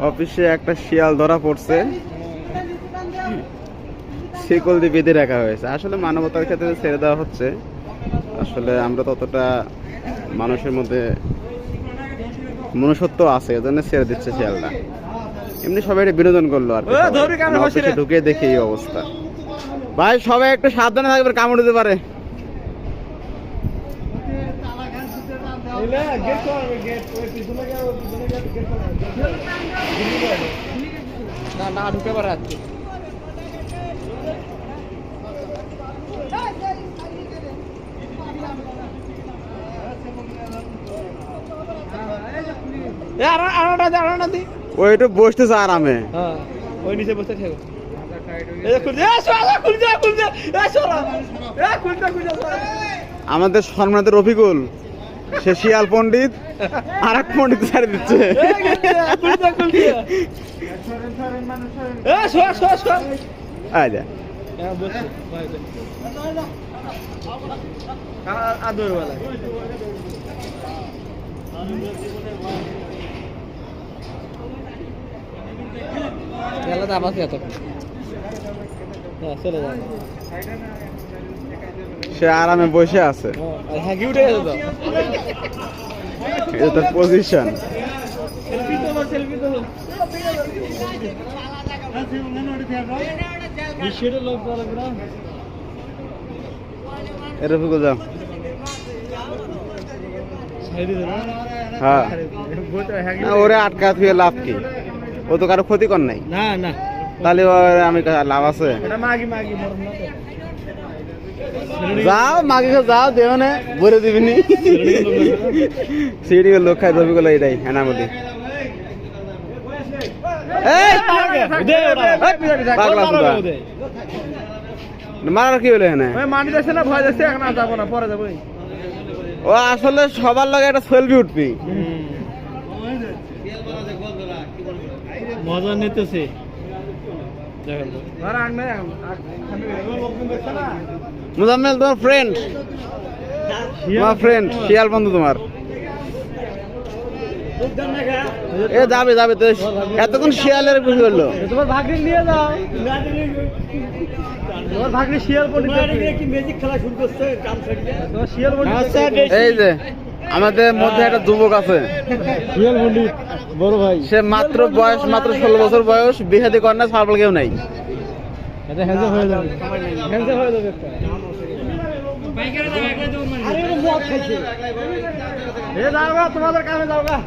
অফিসে একটা শিয়াল ধরা পড়ছে, শিকল দিয়ে বেঁধে রাখা হয়েছে। আসলে মানবতার ক্ষেত্রে ছেড়ে দেওয়া হচ্ছে। আসলে আমরা ততটা মানুষের মধ্যে মনুষ্যত্ব আছে, এজন্য ছেড়ে দিচ্ছে শিয়ালটা। এমনি সবাই এটা বিনোদন করলো আর কি। অফিসে ঢুকে দেখি এই অবস্থা। ভাই সবাই একটু সাবধানে থাকবে, কামড় দিতে পারে। না ঢুকে পারে আর ওই একটু বসতেছে আরামে। ওই নিচে বসে থাকো। আমাদের সম্মানিত রফিকুল, সে শিয়াল পণ্ডিত আর এক পণ্ডিত ছাড়ি দিচ্ছে। সে আরামে বসে আছে, এটা পজিশন। রফিকুল যাও। হ্যাঁ, ওরে আটকা থুয়ে লাভ কি? ও তো কারো ক্ষতিকর নাই। না না, তাহলে আমি লাভ আছে? যাও মাগি যাও, দেহ নে ভরে দিবিনি। সিঁড়ি লোক খাই রবিগুল, এটাই এনামতি। মারার কি হলো এখানে? মানি যাচ্ছে না, ভয় যাচ্ছে, এখন আর যাবো না, পরে যাবো। ও আসলে সবার লগে একটা সেলফি উঠবি, মজা নিতেছে। মুজাম্মেল তোমার ফ্রেন্ড, তোমার ফ্রেন্ড শিয়াল বন্ধু তোমার। এ যাবে যাবে তো, এতক্ষণ শিয়ালের খুশি করলো। তোমার ভাগ্নি নিয়ে যাও, তোমার ভাগ্নি শিয়াল ম্যাজিক খেলা শুরু করছে। এই যে আমাদের মধ্যে একটা যুবক আছে, শিয়াল পণ্ডিত বড় ভাই। সে মাত্র 16 বছর বয়স, বিহাদি কন্যা সার্বল কেউ নাই। তোমাদের কামে যাও গা।